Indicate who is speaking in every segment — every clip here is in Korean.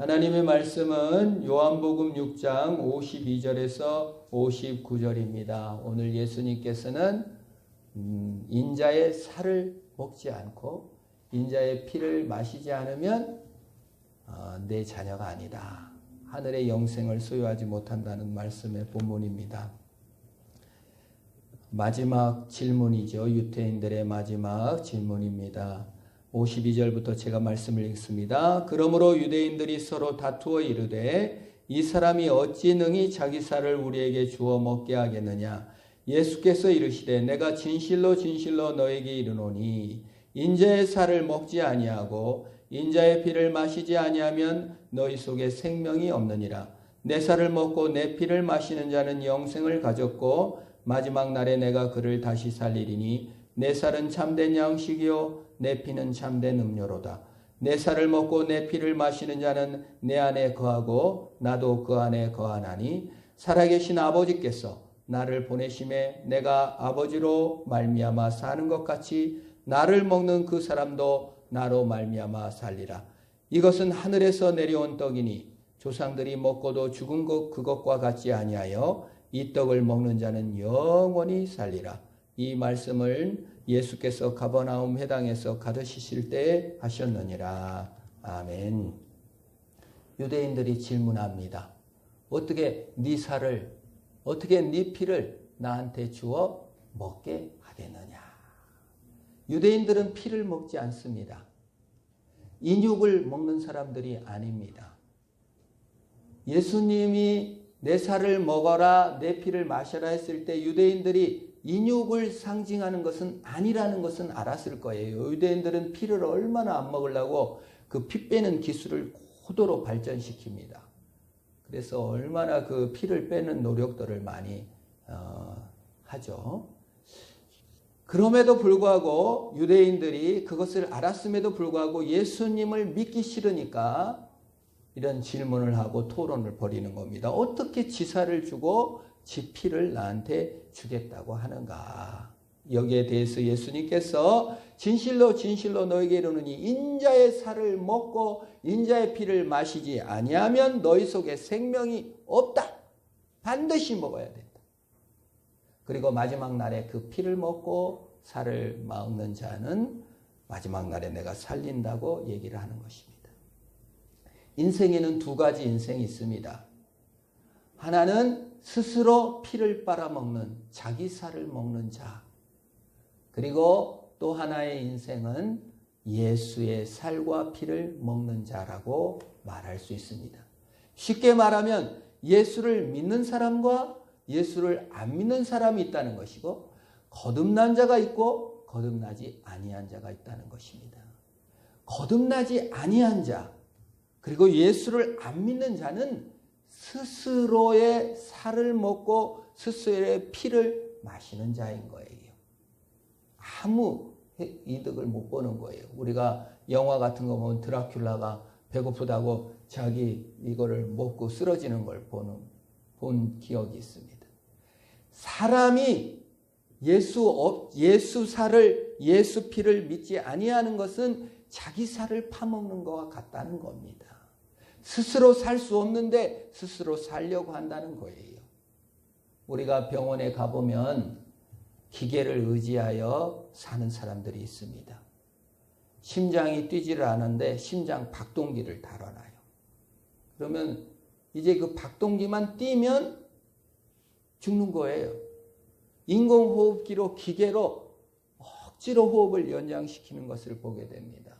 Speaker 1: 하나님의 말씀은 요한복음 6장 52절에서 59절입니다. 오늘 예수님께서는 인자의 살을 먹지 않고 인자의 피를 마시지 않으면 내 자녀가 아니다. 하늘의 영생을 소유하지 못한다는 말씀의 본문입니다. 마지막 질문이죠. 유대인들의 마지막 질문입니다. 52절부터 제가 말씀을 읽습니다. 그러므로 유대인들이 서로 다투어 이르되 이 사람이 어찌 능히 자기 살을 우리에게 주어 먹게 하겠느냐. 예수께서 이르시되 내가 진실로 진실로 너에게 이르노니 인자의 살을 먹지 아니하고 인자의 피를 마시지 아니하면 너희 속에 생명이 없느니라. 내 살을 먹고 내 피를 마시는 자는 영생을 가졌고 마지막 날에 내가 그를 다시 살리리니 내 살은 참된 양식이요 내 피는 참된 음료로다. 내 살을 먹고 내 피를 마시는 자는 내 안에 거하고 나도 그 안에 거하나니 살아계신 아버지께서 나를 보내심에 내가 아버지로 말미암아 사는 것 같이 나를 먹는 그 사람도 나로 말미암아 살리라. 이것은 하늘에서 내려온 떡이니 조상들이 먹고도 죽은 것 그것과 같지 아니하여 이 떡을 먹는 자는 영원히 살리라. 이 말씀을 예수께서 가버나움 회당에서 가르치실 때에 하셨느니라. 아멘. 유대인들이 질문합니다. 어떻게 네 살을, 어떻게 네 피를 나한테 주어 먹게 하겠느냐. 유대인들은 피를 먹지 않습니다. 인육을 먹는 사람들이 아닙니다. 예수님이 내 살을 먹어라 내 피를 마셔라 했을 때 유대인들이 인육을 상징하는 것은 아니라는 것은 알았을 거예요. 유대인들은 피를 얼마나 안 먹으려고 그 피 빼는 기술을 고도로 발전시킵니다. 그래서 얼마나 그 피를 빼는 노력들을 많이 하죠. 그럼에도 불구하고 유대인들이 그것을 알았음에도 불구하고 예수님을 믿기 싫으니까 이런 질문을 하고 토론을 벌이는 겁니다. 어떻게 지살을 주고 지 피를 나한테 주겠다고 하는가. 여기에 대해서 예수님께서 진실로 진실로 너에게 이르노니 인자의 살을 먹고 인자의 피를 마시지 아니하면 너희 속에 생명이 없다. 반드시 먹어야 된다. 그리고 마지막 날에 그 피를 먹고 살을 먹는 자는 마지막 날에 내가 살린다고 얘기를 하는 것입니다. 인생에는 두 가지 인생이 있습니다. 하나는 스스로 피를 빨아먹는 자기 살을 먹는 자. 그리고 또 하나의 인생은 예수의 살과 피를 먹는 자라고 말할 수 있습니다. 쉽게 말하면 예수를 믿는 사람과 예수를 안 믿는 사람이 있다는 것이고 거듭난 자가 있고 거듭나지 아니한 자가 있다는 것입니다. 거듭나지 아니한 자 그리고 예수를 안 믿는 자는 스스로의 살을 먹고 스스로의 피를 마시는 자인 거예요. 아무 이득을 못 보는 거예요. 우리가 영화 같은 거 보면 드라큘라가 배고프다고 자기 이거를 먹고 쓰러지는 걸 본 기억이 있습니다. 사람이 예수 살을 예수 피를 믿지 아니하는 것은 자기 살을 파먹는 것과 같다는 겁니다. 스스로 살 수 없는데 스스로 살려고 한다는 거예요. 우리가 병원에 가보면 기계를 의지하여 사는 사람들이 있습니다. 심장이 뛰지를 않는데 심장 박동기를 달아놔요. 그러면 이제 그 박동기만 뛰면 죽는 거예요. 인공호흡기로 기계로 억지로 호흡을 연장시키는 것을 보게 됩니다.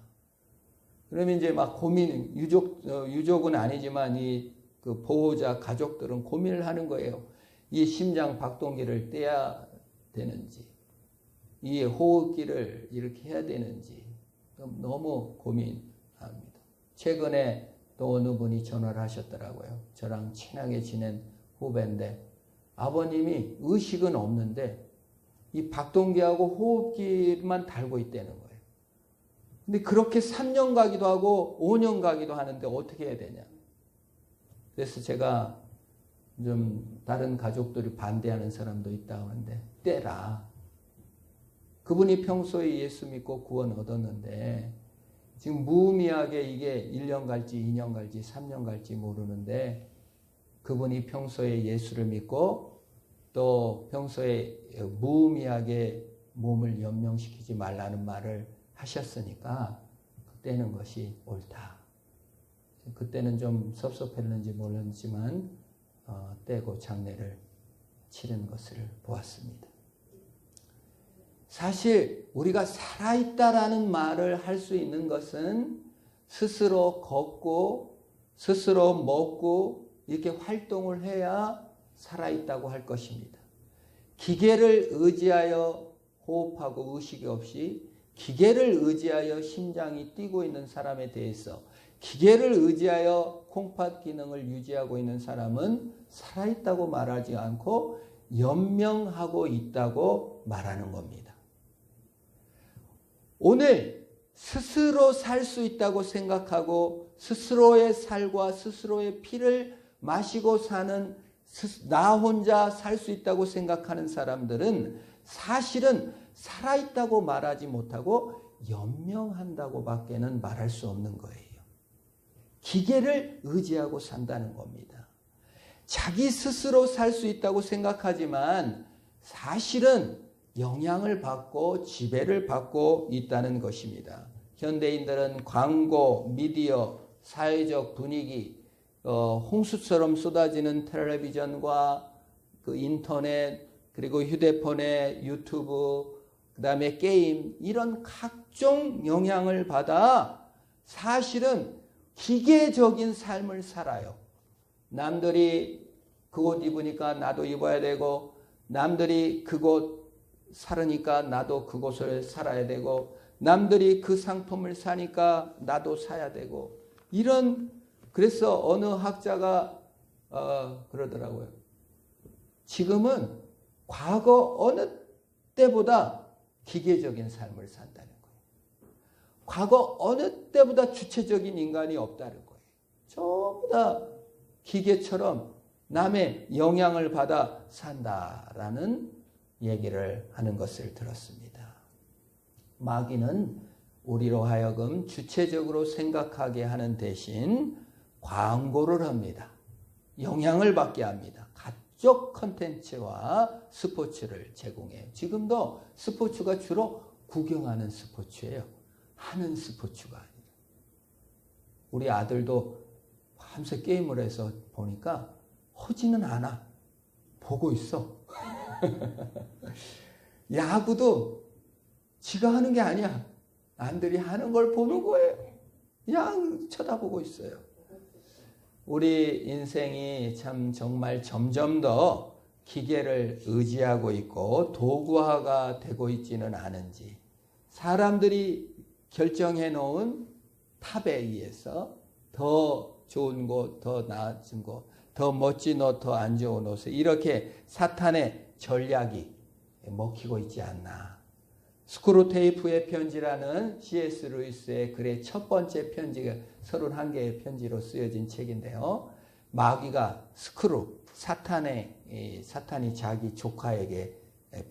Speaker 1: 그러면 이제 막 고민, 유족은 아니지만 그 보호자 가족들은 고민을 하는 거예요. 이 심장 박동기를 떼야 되는지, 이 호흡기를 이렇게 해야 되는지 너무 고민합니다. 최근에 또 어느 분이 전화를 하셨더라고요. 저랑 친하게 지낸 후배인데 아버님이 의식은 없는데 이 박동기하고 호흡기만 달고 있다는 거예요. 근데 그렇게 3년 가기도 하고 5년 가기도 하는데 어떻게 해야 되냐. 그래서 제가 좀 다른 가족들이 반대하는 사람도 있다고 하는데 떼라. 그분이 평소에 예수 믿고 구원 얻었는데 지금 무의미하게 이게 1년 갈지 2년 갈지 3년 갈지 모르는데 그분이 평소에 예수를 믿고 또 평소에 무의미하게 몸을 연명시키지 말라는 말을 하셨으니까 그때는 것이 옳다. 그때는 좀 섭섭했는지 몰랐지만 떼고 장례를 치른 것을 보았습니다. 사실 우리가 살아있다라는 말을 할 수 있는 것은 스스로 걷고 스스로 먹고 이렇게 활동을 해야 살아있다고 할 것입니다. 기계를 의지하여 호흡하고 의식이 없이 기계를 의지하여 심장이 뛰고 있는 사람에 대해서 기계를 의지하여 콩팥 기능을 유지하고 있는 사람은 살아있다고 말하지 않고 연명하고 있다고 말하는 겁니다. 오늘 스스로 살 수 있다고 생각하고 스스로의 살과 스스로의 피를 마시고 사는 나 혼자 살 수 있다고 생각하는 사람들은 사실은 살아있다고 말하지 못하고 연명한다고 밖에는 말할 수 없는 거예요. 기계를 의지하고 산다는 겁니다. 자기 스스로 살 수 있다고 생각하지만 사실은 영향을 받고 지배를 받고 있다는 것입니다. 현대인들은 광고, 미디어, 사회적 분위기, 홍수처럼 쏟아지는 텔레비전과 그 인터넷, 그리고 휴대폰의 유튜브, 그 다음에 게임, 이런 각종 영향을 받아 사실은 기계적인 삶을 살아요. 남들이 그 옷 입으니까 나도 입어야 되고, 남들이 그곳 살으니까 나도 그곳을 살아야 되고, 남들이 그 상품을 사니까 나도 사야 되고, 그래서 어느 학자가 그러더라고요. 지금은 과거 어느 때보다 기계적인 삶을 산다는 거예요. 과거 어느 때보다 주체적인 인간이 없다는 거예요. 전부 다 기계처럼 남의 영향을 받아 산다라는 얘기를 하는 것을 들었습니다. 마귀는 우리로 하여금 주체적으로 생각하게 하는 대신 광고를 합니다. 영향을 받게 합니다. 가족 컨텐츠와 스포츠를 제공해요. 지금도 스포츠가 주로 구경하는 스포츠예요. 하는 스포츠가 아니라. 우리 아들도 밤새 게임을 해서 보니까 하지는 않아. 보고 있어. 야구도 지가 하는 게 아니야. 남들이 하는 걸 보는 거예요. 그냥 쳐다보고 있어요. 우리 인생이 참 정말 점점 더 기계를 의지하고 있고 도구화가 되고 있지는 않은지, 사람들이 결정해 놓은 탑에 의해서 더 좋은 곳, 더 나은 곳, 더 멋진 옷, 더 안 좋은 옷을 이렇게 사탄의 전략이 먹히고 있지 않나. 스크루테이프의 편지라는 C.S. 루이스의 글의 첫 번째 편지가 31개의 편지로 쓰여진 책인데요. 마귀가 사탄이 자기 조카에게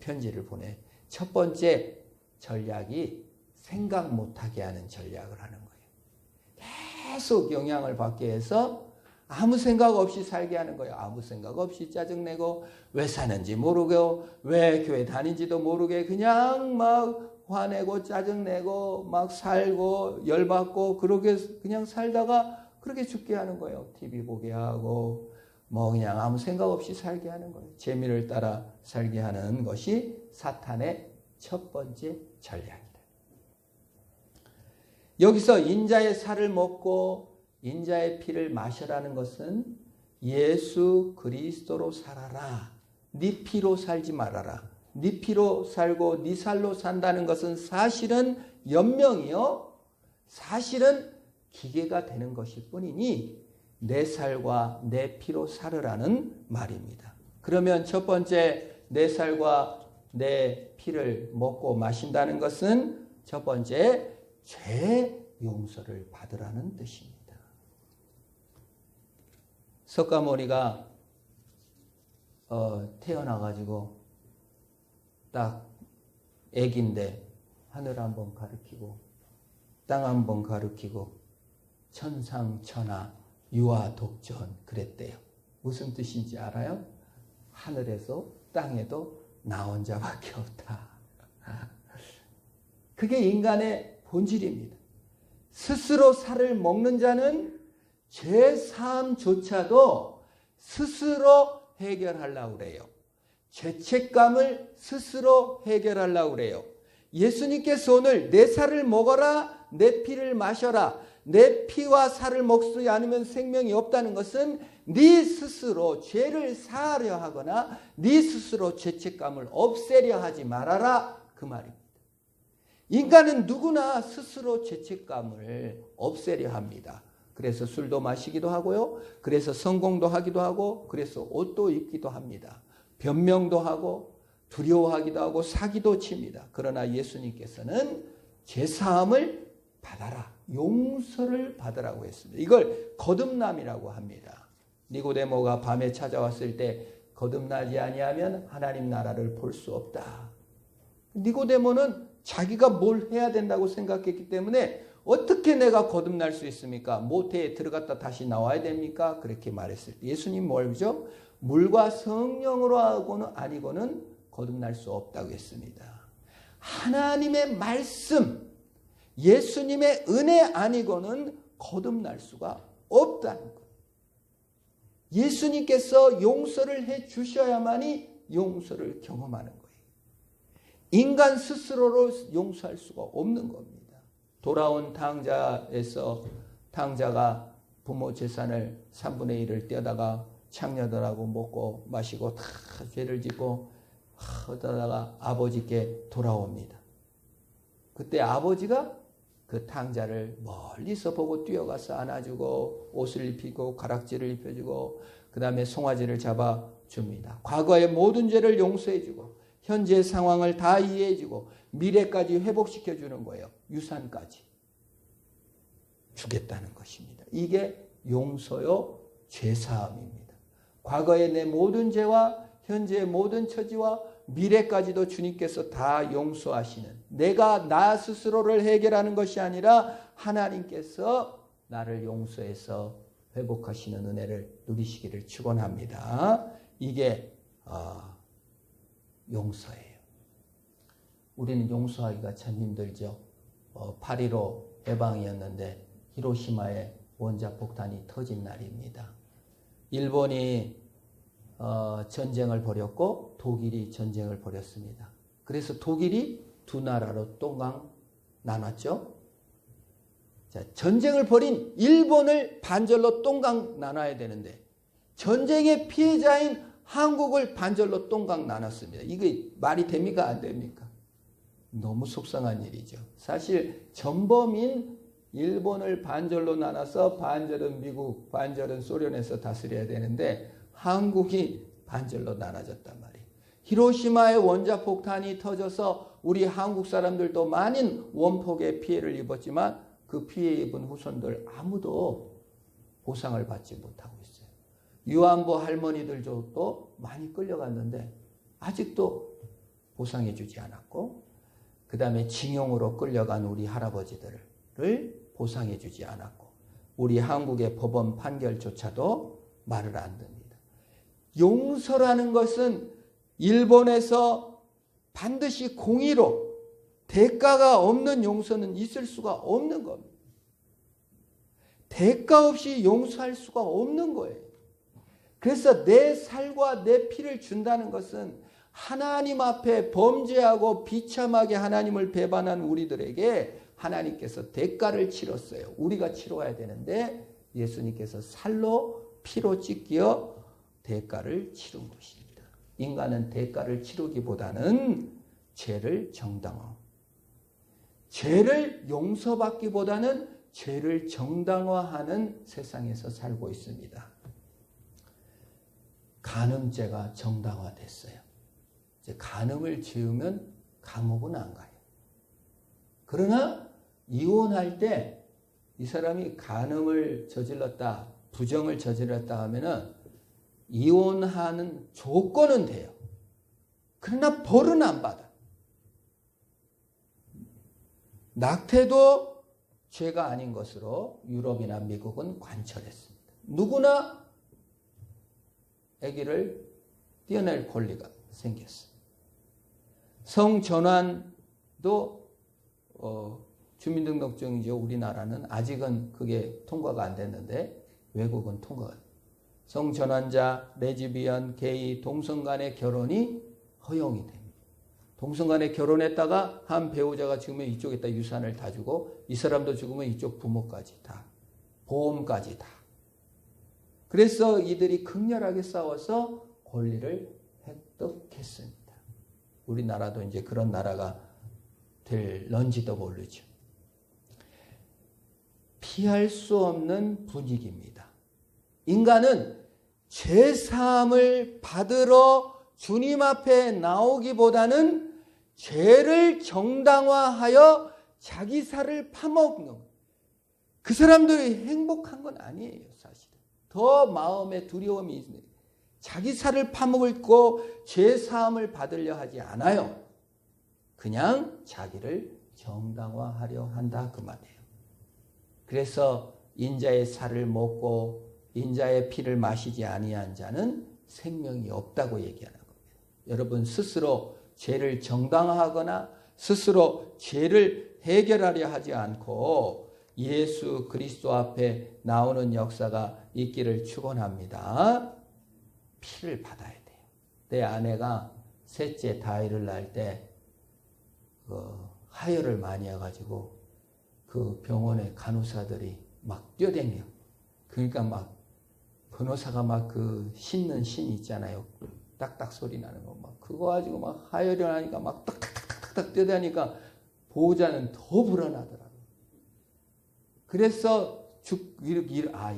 Speaker 1: 편지를 보내. 첫 번째 전략이 생각 못하게 하는 전략을 하는 거예요. 계속 영향을 받게 해서 아무 생각 없이 살게 하는 거예요. 아무 생각 없이 짜증내고 왜 사는지 모르고 왜 교회 다닌지도 모르게 그냥 막 화내고 짜증내고 막 살고 열받고 그렇게 그냥 살다가 그렇게 죽게 하는 거예요. TV 보게 하고 뭐 그냥 아무 생각 없이 살게 하는 거예요. 재미를 따라 살게 하는 것이 사탄의 첫 번째 전략이다. 여기서 인자의 살을 먹고 인자의 피를 마셔라는 것은 예수 그리스도로 살아라. 네 피로 살지 말아라. 네 피로 살고 네 살로 산다는 것은 사실은 연명이요. 사실은 기계가 되는 것일 뿐이니 내 살과 내 피로 살으라는 말입니다. 그러면 첫 번째 내 살과 내 피를 먹고 마신다는 것은 첫 번째 죄 용서를 받으라는 뜻입니다. 석가모니가 태어나가지고 딱 애기인데 하늘 한번 가리키고 땅 한 번 가리키고 천상천하 유아독전 그랬대요. 무슨 뜻인지 알아요? 하늘에서 땅에도 나 혼자밖에 없다. 그게 인간의 본질입니다. 스스로 살을 먹는 자는 죄 사함조차도 스스로 해결하려고 그래요. 죄책감을 스스로 하려고 그래요. 예수님께서 오늘 내 살을 먹어라, 내 피를 마셔라. 내 피와 살을 먹지 않으면 생명이 없다는 것은 네 스스로 죄를 사하려 하거나 네 스스로 죄책감을 없애려 하지 말아라, 그 말입니다. 인간은 누구나 스스로 죄책감을 없애려 합니다. 그래서 술도 마시기도 하고요. 그래서 성공도 하기도 하고, 그래서 옷도 입기도 합니다. 변명도 하고, 두려워하기도 하고, 사기도 칩니다. 그러나 예수님께서는 죄사함을 받아라, 용서를 받으라고 했습니다. 이걸 거듭남이라고 합니다. 니고데모가 밤에 찾아왔을 때 거듭나지 아니하면 하나님 나라를 볼 수 없다. 니고데모는 자기가 뭘 해야 된다고 생각했기 때문에 어떻게 내가 거듭날 수 있습니까? 모태에 들어갔다 다시 나와야 됩니까? 그렇게 말했을 때 예수님 뭐죠? 물과 성령으로 하고는 아니고는 거듭날 수 없다고 했습니다. 하나님의 말씀, 예수님의 은혜 아니고는 거듭날 수가 없다는 것. 예수님께서 용서를 해 주셔야만이 용서를 경험하는 거예요. 인간 스스로로 용서할 수가 없는 겁니다. 돌아온 탕자에서 탕자가 부모 재산을 3분의 1을 떼다가 창녀들하고 먹고 마시고 다 죄를 짓고 하다가 아버지께 돌아옵니다. 그때 아버지가 그 탕자를 멀리서 보고 뛰어가서 안아주고 옷을 입히고 가락지를 입혀주고 그 다음에 송아지를 잡아줍니다. 과거의 모든 죄를 용서해주고 현재의 상황을 다 이해해주고 미래까지 회복시켜주는 거예요. 유산까지 주겠다는 것입니다. 이게 용서요 죄사함입니다. 과거의 내 모든 죄와 현재의 모든 처지와 미래까지도 주님께서 다 용서하시는, 내가 나 스스로를 해결하는 것이 아니라 하나님께서 나를 용서해서 회복하시는 은혜를 누리시기를 축원합니다. 이게 용서예요. 우리는 용서하기가 참 힘들죠. 8.15 해방이었는데 히로시마에 원자폭탄이 터진 날입니다. 일본이 전쟁을 벌였고 독일이 전쟁을 벌였습니다. 그래서 독일이 두 나라로 똥강 나눴죠. 자, 전쟁을 벌인 일본을 반절로 똥강 나눠야 되는데 전쟁의 피해자인 한국을 반절로 똥강 나눴습니다. 이게 말이 됩니까? 안 됩니까? 너무 속상한 일이죠. 사실 전범인 일본을 반절로 나눠서 반절은 미국, 반절은 소련에서 다스려야 되는데 한국이 반절로 나눠졌단 말이에요. 히로시마에 원자폭탄이 터져서 우리 한국 사람들도 많은 원폭의 피해를 입었지만 그 피해 입은 후손들 아무도 보상을 받지 못하고 있어요. 유안보 할머니들도 많이 끌려갔는데 아직도 보상해 주지 않았고, 그 다음에 징용으로 끌려간 우리 할아버지들을 보상해 주지 않았고, 우리 한국의 법원 판결조차도 말을 안 듣습니다. 용서라는 것은 일본에서 반드시 공의로 대가가 없는 용서는 있을 수가 없는 겁니다. 대가 없이 용서할 수가 없는 거예요. 그래서 내 살과 내 피를 준다는 것은 하나님 앞에 범죄하고 비참하게 하나님을 배반한 우리들에게 하나님께서 대가를 치렀어요. 우리가 치러야 되는데 예수님께서 살로 피로 찢겨 대가를 치른 것입니다. 인간은 대가를 치르기보다는 죄를 정당화, 죄를 용서받기보다는 죄를 정당화하는 세상에서 살고 있습니다. 간음죄가 정당화됐어요. 이제 간음을 지으면 감옥은 안 가요. 그러나 이혼할 때 이 사람이 간음을 저질렀다, 부정을 저질렀다 하면은 이혼하는 조건은 돼요. 그러나 벌은 안 받아. 낙태도 죄가 아닌 것으로 유럽이나 미국은 관철했습니다. 누구나 아기를 떼어낼 권리가 생겼어요. 성전환도 주민등록증이죠. 우리나라는 아직은 그게 통과가 안 됐는데 외국은 통과가 돼요. 성전환자, 레즈비언, 게이, 동성 간의 결혼이 허용이 됩니다. 동성 간에 결혼했다가 한 배우자가 죽으면 이쪽에다 유산을 다 주고 이 사람도 죽으면 이쪽 부모까지 다, 보험까지 다. 그래서 이들이 극렬하게 싸워서 권리를 획득했습니다. 우리나라도 이제 그런 나라가 될런지도 모르죠. 피할 수 없는 분위기입니다. 인간은 죄사함을 받으러 주님 앞에 나오기보다는 죄를 정당화하여 자기 살을 파먹는, 그 사람들이 행복한 건 아니에요. 사실은 더 마음에 두려움이 있는, 자기 살을 파먹고 죄사함을 받으려 하지 않아요. 그냥 자기를 정당화하려 한다 그 말이에요. 그래서 인자의 살을 먹고 인자의 피를 마시지 아니한 자는 생명이 없다고 얘기하는 겁니다. 여러분 스스로 죄를 정당화하거나 스스로 죄를 해결하려 하지 않고 예수 그리스도 앞에 나오는 역사가 있기를 축원합니다. 피를 받아야 돼요. 내 아내가 셋째 다이를 낳을 때 하혈을 많이 해가지고 그 병원의 간호사들이 막 뛰어댕겨. 그러니까 막 변호사가 막 그 씻는 신 있잖아요. 딱딱 소리 나는 거 막 그거 가지고 막 하혈을 하니까 막 딱딱딱딱 뛰어다니까 보호자는 더 불안하더라고요. 그래서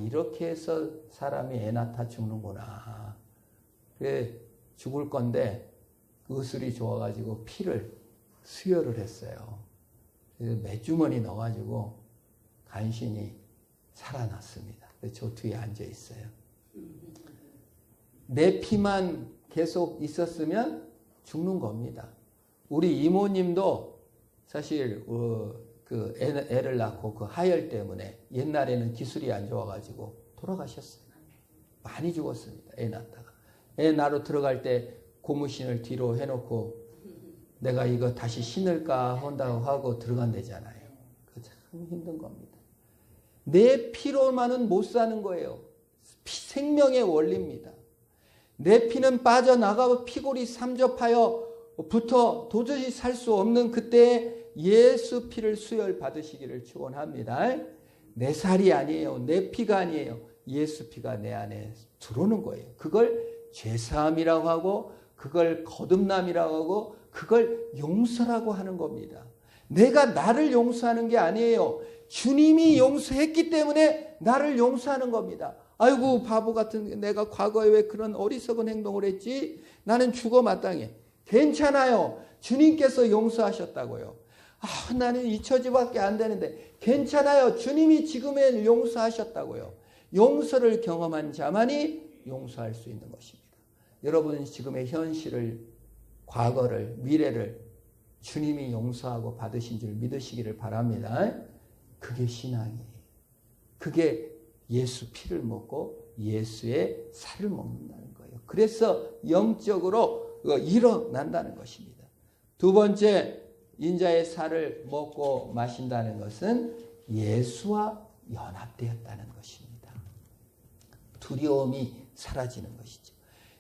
Speaker 1: 이렇게 해서 사람이 애 낳다 죽는구나. 그래 죽을 건데 의술이 좋아가지고 피를 수혈을 했어요. 그래서 맷주머니 넣어가지고 간신히 살아났습니다. 저 뒤에 앉아 있어요. 내 피만 계속 있었으면 죽는 겁니다. 우리 이모님도 사실 그 애를 낳고 그 하혈 때문에 옛날에는 기술이 안 좋아가지고 돌아가셨어요. 많이 죽었습니다. 애 낳다가. 애 낳으러 들어갈 때 고무신을 뒤로 해놓고 내가 이거 다시 신을까 한다고 하고 들어간대잖아요. 그거 참 힘든 겁니다. 내 피로만은 못 사는 거예요. 생명의 원리입니다. 내 피는 빠져나가고 피골이 삼접하여 부터 도저히 살 수 없는 그때에 예수 피를 수혈 받으시기를 축원합니다. 내 살이 아니에요. 내 피가 아니에요. 예수 피가 내 안에 들어오는 거예요. 그걸 죄사함이라고 하고 그걸 거듭남이라고 하고 그걸 용서라고 하는 겁니다. 내가 나를 용서하는 게 아니에요. 주님이 용서했기 때문에 나를 용서하는 겁니다. 아이고 바보 같은 내가 과거에 왜 그런 어리석은 행동을 했지? 나는 죽어 마땅해. 괜찮아요. 주님께서 용서하셨다고요. 나는 잊혀지밖에 안 되는데 괜찮아요. 주님이 지금의 용서하셨다고요. 용서를 경험한 자만이 용서할 수 있는 것입니다. 여러분은 지금의 현실을, 과거를, 미래를 주님이 용서하고 받으신 줄 믿으시기를 바랍니다. 그게 신앙이에요. 그게 예수 피를 먹고 예수의 살을 먹는다는 거예요. 그래서 영적으로 일어난다는 것입니다. 두 번째, 인자의 살을 먹고 마신다는 것은 예수와 연합되었다는 것입니다. 두려움이 사라지는 것이죠.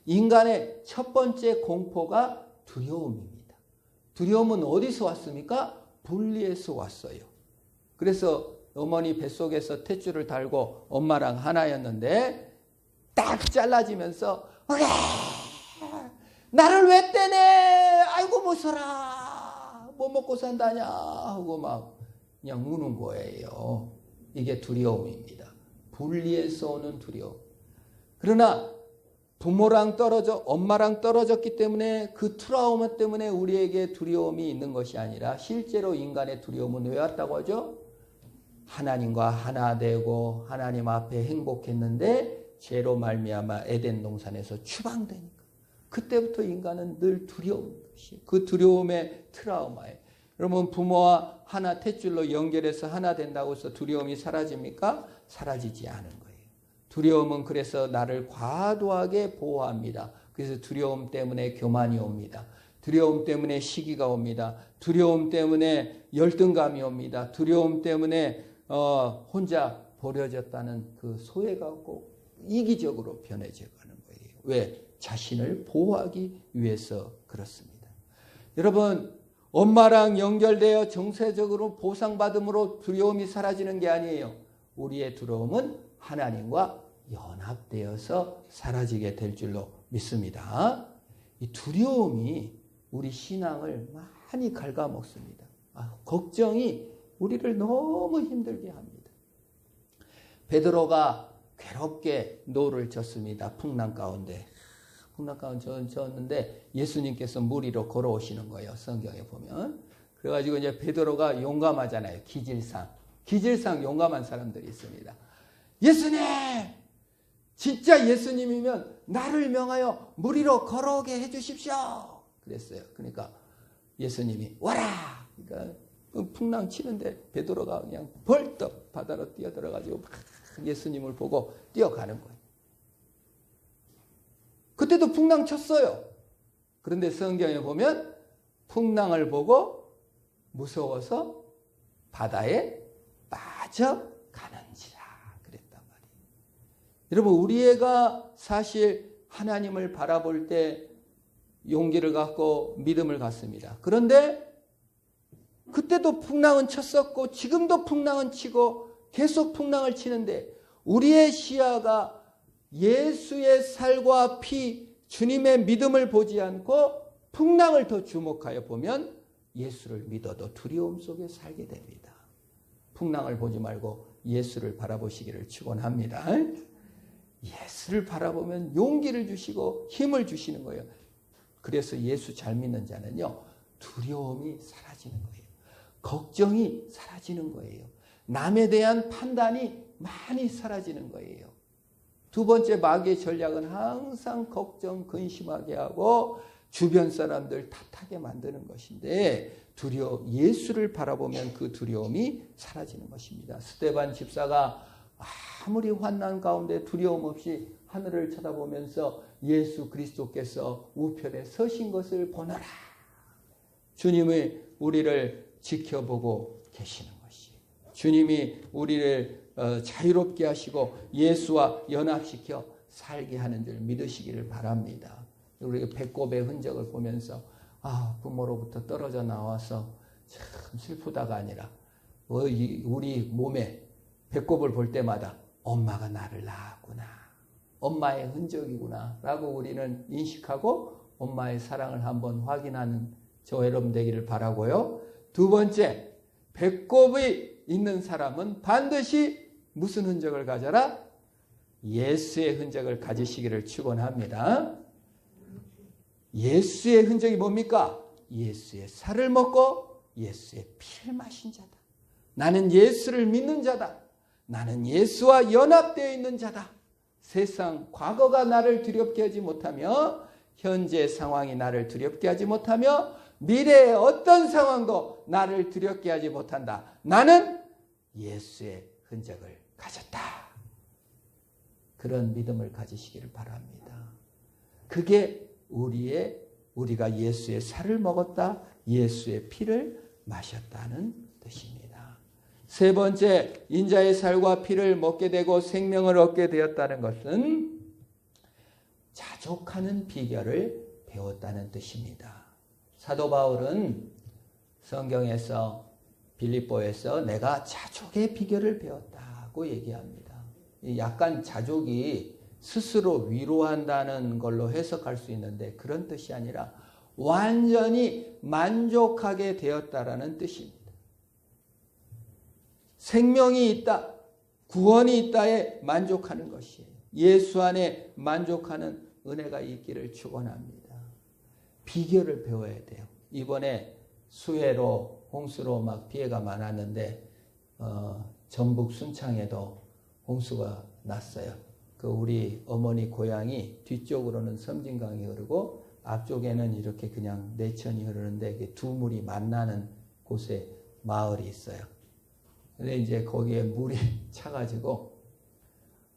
Speaker 1: 인간의 첫 번째 공포가 두려움입니다. 두려움은 어디서 왔습니까? 분리에서 왔어요. 그래서 어머니 뱃속에서 탯줄을 달고 엄마랑 하나였는데 딱 잘라지면서 나를 왜 떼네? 아이고 무서라. 뭐 먹고 산다냐 하고 막 그냥 우는 거예요. 이게 두려움입니다. 분리에서 오는 두려움. 그러나 부모랑 떨어져 엄마랑 떨어졌기 때문에 그 트라우마 때문에 우리에게 두려움이 있는 것이 아니라 실제로 인간의 두려움은 왜 왔다고 하죠? 하나님과 하나 되고 하나님 앞에 행복했는데 죄로 말미암아 에덴 동산에서 추방되니까 그때부터 인간은 늘 두려운 것이 그 두려움의 트라우마에 여러분 부모와 하나 탯줄로 연결해서 하나 된다고 해서 두려움이 사라집니까? 사라지지 않은 거예요. 두려움은 그래서 나를 과도하게 보호합니다. 그래서 두려움 때문에 교만이 옵니다. 두려움 때문에 시기가 옵니다. 두려움 때문에 열등감이 옵니다. 두려움 때문에 혼자 버려졌다는 그 소외가 없고 이기적으로 변해져 가는 거예요. 왜? 자신을 보호하기 위해서 그렇습니다. 여러분, 엄마랑 연결되어 정세적으로 보상받음으로 두려움이 사라지는 게 아니에요. 우리의 두려움은 하나님과 연합되어서 사라지게 될 줄로 믿습니다. 이 두려움이 우리 신앙을 많이 갉아먹습니다. 걱정이 우리를 너무 힘들게 합니다. 베드로가 괴롭게 노를 졌습니다. 풍랑 가운데. 풍랑 가운데 졌는데 예수님께서 물 위로 걸어오시는 거예요. 성경에 보면. 그래가지고 이제 베드로가 용감하잖아요. 기질상 용감한 사람들이 있습니다. 예수님! 진짜 예수님이면 나를 명하여 물 위로 걸어오게 해주십시오. 그랬어요. 그러니까 예수님이 와라! 그러니까 풍랑 치는데 베드로가 그냥 벌떡 바다로 뛰어들어가지고 막 예수님을 보고 뛰어가는 거예요. 그때도 풍랑 쳤어요. 그런데 성경에 보면 풍랑을 보고 무서워서 바다에 빠져가는지라 그랬단 말이에요. 여러분, 우리 애가 사실 하나님을 바라볼 때 용기를 갖고 믿음을 갖습니다. 그런데 그때도 풍랑은 쳤었고 지금도 풍랑은 치고 계속 풍랑을 치는데 우리의 시야가 예수의 살과 피, 주님의 믿음을 보지 않고 풍랑을 더 주목하여 보면 예수를 믿어도 두려움 속에 살게 됩니다. 풍랑을 보지 말고 예수를 바라보시기를 축원합니다. 예수를 바라보면 용기를 주시고 힘을 주시는 거예요. 그래서 예수 잘 믿는 자는요, 두려움이 사라지는 거예요. 걱정이 사라지는 거예요. 남에 대한 판단이 많이 사라지는 거예요. 두 번째 마귀의 전략은 항상 걱정, 근심하게 하고 주변 사람들 탓하게 만드는 것인데 예수를 바라보면 그 두려움이 사라지는 것입니다. 스데반 집사가 아무리 환난 가운데 두려움 없이 하늘을 쳐다보면서 예수 그리스도께서 우편에 서신 것을 보노라. 주님이 우리를 지켜보고 계시는 것이에요. 주님이 우리를 자유롭게 하시고 예수와 연합시켜 살게 하는 줄 믿으시기를 바랍니다. 우리가 배꼽의 흔적을 보면서 부모로부터 떨어져 나와서 참 슬프다가 아니라 우리 몸에 배꼽을 볼 때마다 엄마가 나를 낳았구나. 엄마의 흔적이구나 라고 우리는 인식하고 엄마의 사랑을 한번 확인하는 저 여러분 되기를 바라고요. 두 번째, 배꼽이 있는 사람은 반드시 무슨 흔적을 가져라? 예수의 흔적을 가지시기를 축원합니다. 예수의 흔적이 뭡니까? 예수의 살을 먹고 예수의 피를 마신 자다. 나는 예수를 믿는 자다. 나는 예수와 연합되어 있는 자다. 세상 과거가 나를 두렵게 하지 못하며 현재 상황이 나를 두렵게 하지 못하며 미래의 어떤 상황도 나를 두렵게 하지 못한다. 나는 예수의 흔적을 가졌다. 그런 믿음을 가지시기를 바랍니다. 그게 우리가 예수의 살을 먹었다, 예수의 피를 마셨다는 뜻입니다. 세 번째, 인자의 살과 피를 먹게 되고 생명을 얻게 되었다는 것은 자족하는 비결을 배웠다는 뜻입니다. 사도 바울은 성경에서 빌립보에서 내가 자족의 비결을 배웠다고 얘기합니다. 약간 자족이 스스로 위로한다는 걸로 해석할 수 있는데 그런 뜻이 아니라 완전히 만족하게 되었다라는 뜻입니다. 생명이 있다, 구원이 있다에 만족하는 것이에요. 예수 안에 만족하는 은혜가 있기를 축원합니다. 비결을 배워야 돼요. 이번에 수해로 홍수로 막 피해가 많았는데 전북 순창에도 홍수가 났어요. 그 우리 어머니 고향이 뒤쪽으로는 섬진강이 흐르고 앞쪽에는 이렇게 그냥 내천이 흐르는데 이게 두 물이 만나는 곳에 마을이 있어요. 근데 이제 거기에 물이 차가지고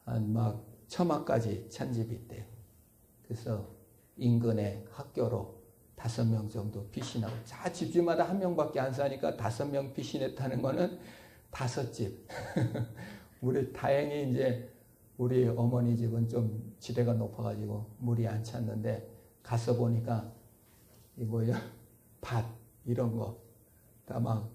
Speaker 1: 한 막 처마까지 찬 집이 있대요. 그래서 인근의 학교로 5명 정도 피신하고, 자 집집마다 1명밖에 안 사니까 5명 피신했다는 거는 5집. 우리 다행히 이제 우리 어머니 집은 좀 지대가 높아가지고 물이 안 찼는데, 가서 보니까 이 뭐야 밭 이런 거 다 막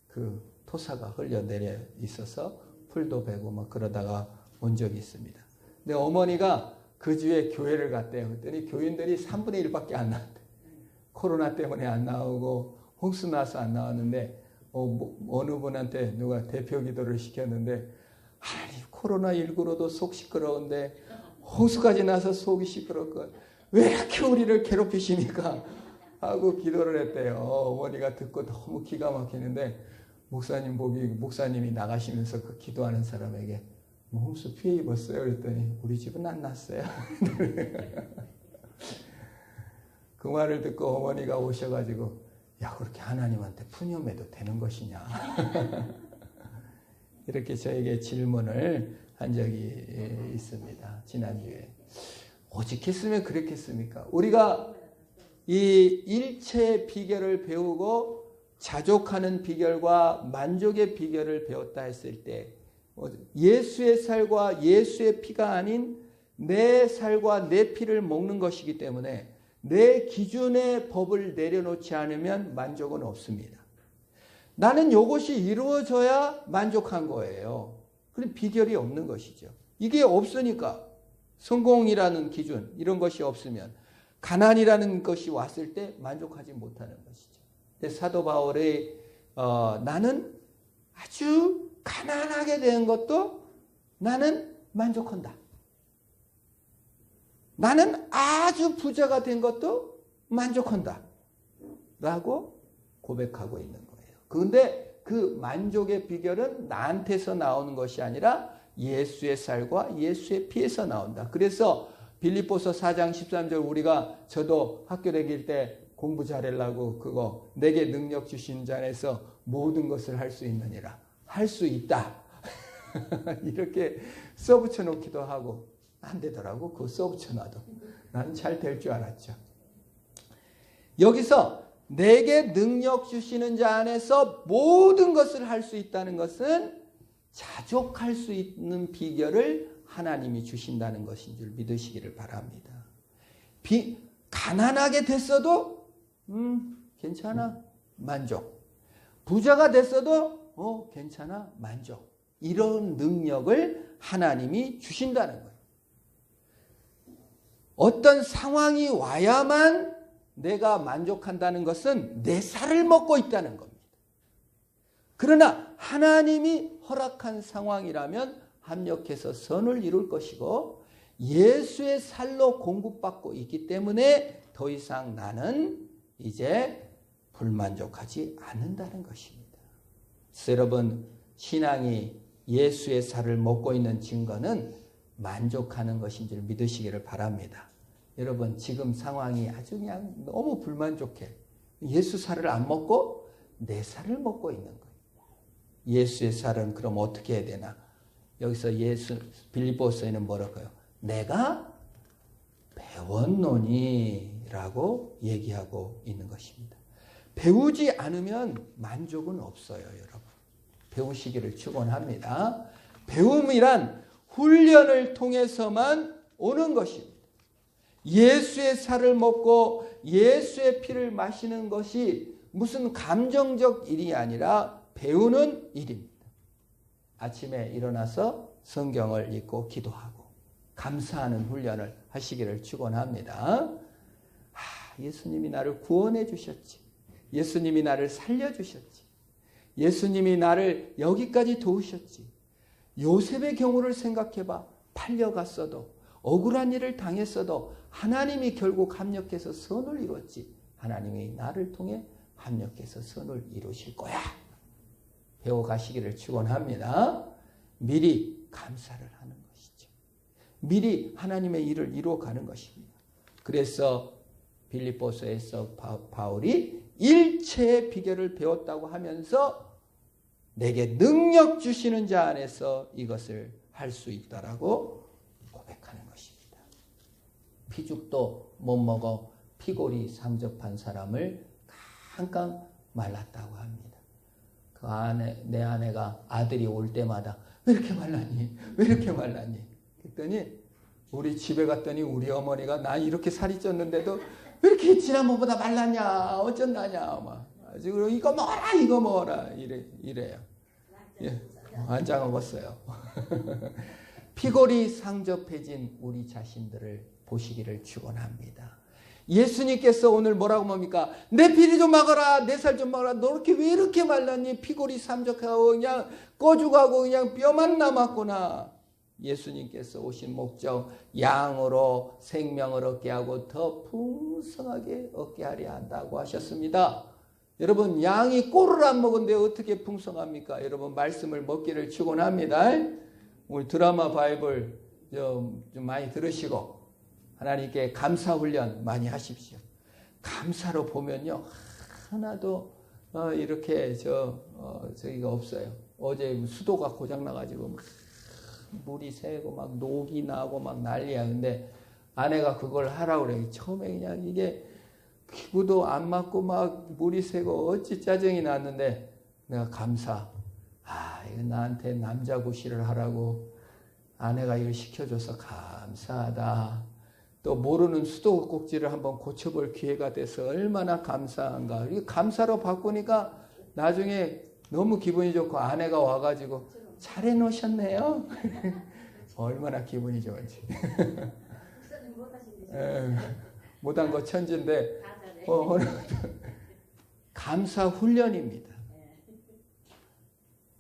Speaker 1: 그 토사가 흘려내려 있어서 풀도 베고 막 그러다가 온 적이 있습니다. 근데 어머니가 그 주에 교회를 갔대요. 그랬더니 교인들이 3분의 1밖에 안 나왔대. 코로나 때문에 안 나오고 홍수 나서 안 나왔는데 어느 분한테 누가 대표 기도를 시켰는데, 아니 코로나19로도 속 시끄러운데 홍수까지 나서 속이 시끄럽고 왜 이렇게 우리를 괴롭히십니까? 하고 기도를 했대요. 어머니가 듣고 너무 기가 막히는데, 목사님이 나가시면서 그 기도하는 사람에게 뭐 홍수 피해 입었어요? 그랬더니 우리 집은 안 났어요. 그 말을 듣고 어머니가 오셔가지고, 야 그렇게 하나님한테 푸념해도 되는 것이냐. 이렇게 저에게 질문을 한 적이 있습니다. 지난주에. 오직 했으면 그랬겠습니까? 우리가 이 일체의 비결을 배우고 자족하는 비결과 만족의 비결을 배웠다 했을 때, 예수의 살과 예수의 피가 아닌 내 살과 내 피를 먹는 것이기 때문에 내 기준의 법을 내려놓지 않으면 만족은 없습니다. 나는 이것이 이루어져야 만족한 거예요. 그럼 비결이 없는 것이죠. 이게 없으니까, 성공이라는 기준 이런 것이 없으면 가난이라는 것이 왔을 때 만족하지 못하는 것이죠. 사도 바울의 나는 아주 가난하게 된 것도 나는 만족한다. 나는 아주 부자가 된 것도 만족한다. 라고 고백하고 있는 거예요. 그런데 그 만족의 비결은 나한테서 나오는 것이 아니라 예수의 살과 예수의 피에서 나온다. 그래서 빌립보서 4장 13절 저도 학교 다닐 때 공부 잘하려고 그거 내게 능력 주신 자 안에서 모든 것을 할 수 있느니라. 할 수 있다. 이렇게 써붙여 놓기도 하고 안 되더라고. 그거 써붙여 놔도. 나는 잘 될 줄 알았죠. 여기서 내게 능력 주시는 자 안에서 모든 것을 할 수 있다는 것은 자족할 수 있는 비결을 하나님이 주신다는 것인 줄 믿으시기를 바랍니다. 가난하게 됐어도 괜찮아, 만족. 부자가 됐어도 괜찮아, 만족. 이런 능력을 하나님이 주신다는 거예요. 어떤 상황이 와야만 내가 만족한다는 것은 내 살을 먹고 있다는 겁니다. 그러나 하나님이 허락한 상황이라면 합력해서 선을 이룰 것이고, 예수의 살로 공급받고 있기 때문에 더 이상 나는 이제 불만족하지 않는다는 것입니다. 여러분, 신앙이 예수의 살을 먹고 있는 증거는 만족하는 것인 줄 믿으시기를 바랍니다. 여러분, 지금 상황이 아주 그냥 너무 불만족해. 예수 살을 안 먹고 내 살을 먹고 있는 거예요. 예수의 살은 그럼 어떻게 해야 되나? 여기서 빌립보서에는 뭐라고 해요? 내가 배웠노니 라고 얘기하고 있는 것입니다. 배우지 않으면 만족은 없어요, 여러분. 배우시기를 축원합니다. 배움이란 훈련을 통해서만 오는 것입니다. 예수의 살을 먹고 예수의 피를 마시는 것이 무슨 감정적 일이 아니라 배우는 일입니다. 아침에 일어나서 성경을 읽고 기도하고 감사하는 훈련을 하시기를 축원합니다. 예수님이 나를 구원해 주셨지. 예수님이 나를 살려 주셨지. 예수님이 나를 여기까지 도우셨지. 요셉의 경우를 생각해봐. 팔려갔어도 억울한 일을 당했어도 하나님이 결국 합력해서 선을 이뤘지. 하나님이 나를 통해 합력해서 선을 이루실 거야. 배워가시기를 축원합니다. 미리 감사를 하는 것이죠. 미리 하나님의 일을 이루어가는 것입니다. 그래서 빌립보서에서 바울이 일체의 비결을 배웠다고 하면서 내게 능력 주시는 자 안에서 이것을 할 수 있다라고 고백하는 것입니다. 피죽도 못 먹어 피골이 상접한 사람을 깡깡 말랐다고 합니다. 내 아내가 아들이 올 때마다 왜 이렇게 말랐니? 왜 이렇게 말랐니? 그랬더니 우리 집에 갔더니 우리 어머니가 나 이렇게 살이 쪘는데도 왜 이렇게 지난번보다 말랐냐? 어쩐다냐? 막 아주 이거 먹어라, 이거 먹어라 이래요. 예, 완전 먹었어요. 피골이 상접해진 우리 자신들을 보시기를 축원합니다. 예수님께서 오늘 뭐라고 뭡니까? 내 피리 좀 먹어라, 내 살 좀 먹어라. 너 이렇게 왜 이렇게 말랐니? 피골이 상접하고 그냥 꺼죽하고 그냥 뼈만 남았구나. 예수님께서 오신 목적, 양으로 생명을 얻게 하고 더 풍성하게 얻게 하려 한다고 하셨습니다. 여러분, 양이 꼴을 안 먹은데 어떻게 풍성합니까? 여러분, 말씀을 먹기를 축원합니다. 우리 드라마 바이블 좀 많이 들으시고 하나님께 감사 훈련 많이 하십시오. 감사로 보면요, 하나도 이렇게 저기가 없어요. 어제 수도가 고장 나가지고 막 물이 새고 막 녹이 나고 막 난리야. 근데 아내가 그걸 하라고 그래. 처음에 그냥 이게 기구도 안 맞고 막 물이 새고 어찌 짜증이 났는데 내가 감사. 이거 나한테 남자 구실을 하라고 아내가 이걸 시켜줘서 감사하다. 또 모르는 수도꼭지를 한번 고쳐볼 기회가 돼서 얼마나 감사한가. 이 감사로 바꾸니까 나중에 너무 기분이 좋고 아내가 와가지고 잘 해놓으셨네요. 얼마나 기분이 좋은지. 못한 거 천지인데 감사 훈련입니다.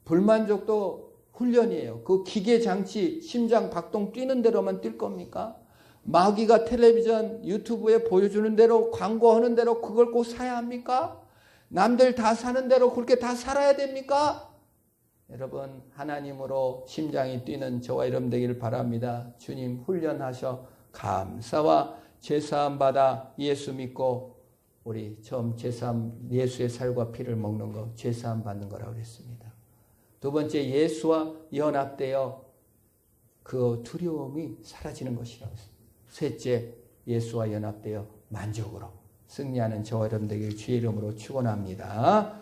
Speaker 1: 불만족도 훈련이에요. 그 기계 장치 심장 박동 뛰는 대로만 뛸 겁니까? 마귀가 텔레비전 유튜브에 보여주는 대로 광고하는 대로 그걸 꼭 사야 합니까? 남들 다 사는 대로 그렇게 다 살아야 됩니까? 여러분, 하나님으로 심장이 뛰는 저와 여러분 되기를 바랍니다. 주님 훈련하셔 감사와 죄사함 받아 예수 믿고 우리 처음 죄사함 예수의 살과 피를 먹는 거 죄사함 받는 거라고 그랬습니다. 두 번째, 예수와 연합되어 그 두려움이 사라지는 것이라고 했습니다. 셋째, 예수와 연합되어 만족으로 승리하는 저와 여러분 되기를 주의 이름으로 축원합니다.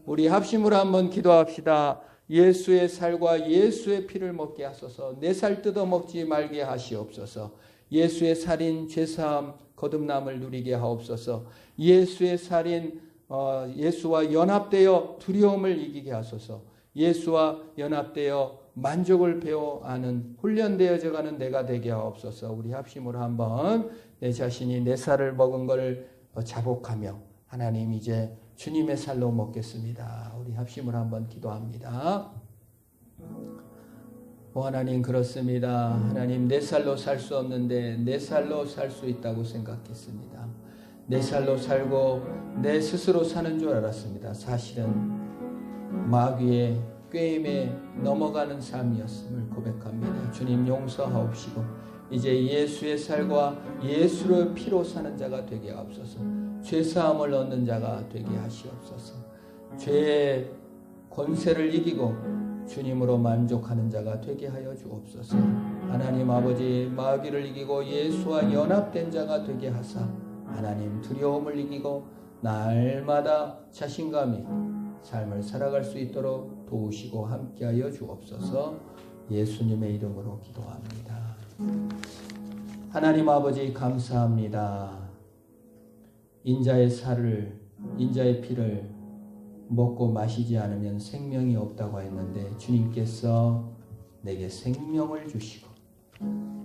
Speaker 1: 우리 합심으로 한번 기도합시다. 예수의 살과 예수의 피를 먹게 하소서. 내 살 뜯어 먹지 말게 하시옵소서. 예수의 살인 죄사함 거듭남을 누리게 하옵소서. 예수의 살인 예수와 연합되어 두려움을 이기게 하소서. 예수와 연합되어 만족을 배워하는 훈련되어져가는 내가 되게 하옵소서. 우리 합심으로 한번 내 자신이 내 살을 먹은 걸 자복하며 하나님 이제 주님의 살로 먹겠습니다. 우리 합심으로 한번 기도합니다. 하나님 그렇습니다. 하나님 내 살로 살 수 없는데 내 살로 살 수 있다고 생각했습니다. 내 살로 살고 내 스스로 사는 줄 알았습니다. 사실은 마귀의 꾀임에 넘어가는 삶이었음을 고백합니다. 주님 용서하옵시고 이제 예수의 살과 예수의 피로 사는 자가 되게 하옵소서. 죄사함을 얻는 자가 되게 하시옵소서. 죄의 권세를 이기고 주님으로 만족하는 자가 되게 하여 주옵소서. 하나님 아버지 마귀를 이기고 예수와 연합된 자가 되게 하사 하나님 두려움을 이기고 날마다 자신감이 삶을 살아갈 수 있도록 도우시고 함께하여 주옵소서. 예수님의 이름으로 기도합니다. 하나님 아버지 감사합니다. 인자의 살을 인자의 피를 먹고 마시지 않으면 생명이 없다고 했는데 주님께서 내게 생명을 주시고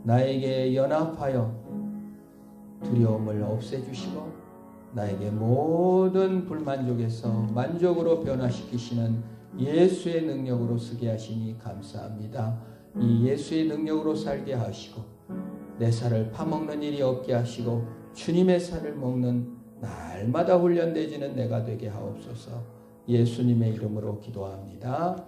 Speaker 1: 나에게 연합하여 두려움을 없애주시고 나에게 모든 불만족에서 만족으로 변화시키시는 예수의 능력으로 쓰게 하시니 감사합니다. 이 예수의 능력으로 살게 하시고 내 살을 파먹는 일이 없게 하시고 주님의 살을 먹는 날마다 훈련되지는 내가 되게 하옵소서. 예수님의 이름으로 기도합니다.